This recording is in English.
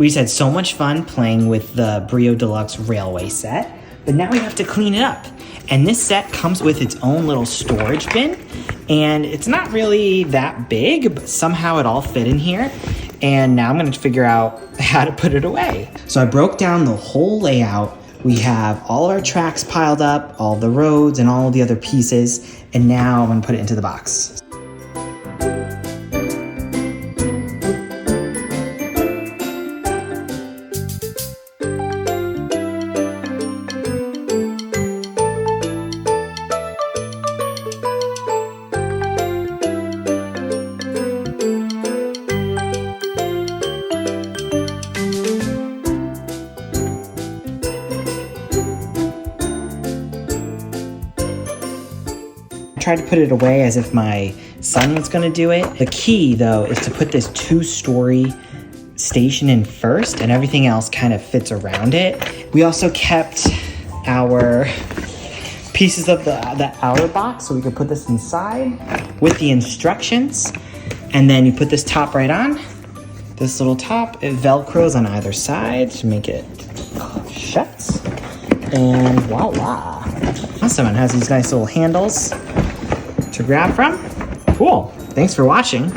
We just had so much fun playing with the Brio Deluxe Railway Set, but now we have to clean it up. And this set comes with its own little storage bin, and it's not really that big, but somehow it all fit in here. And now I'm gonna figure out how to put it away. So I broke down the whole layout. We have all of our tracks piled up, all the roads and all the other pieces, and now I'm gonna put it into the box. I tried to put it away as if my son was gonna do it. The key though is to put this 2-story station in first, and everything else kind of fits around it. We also kept our pieces of the outer box so we could put this inside with the instructions. And then you put this top right on. This little top, it velcros on either side to make it shut. And voila. Awesome, it has these nice little handles to grab from. Cool, thanks for watching.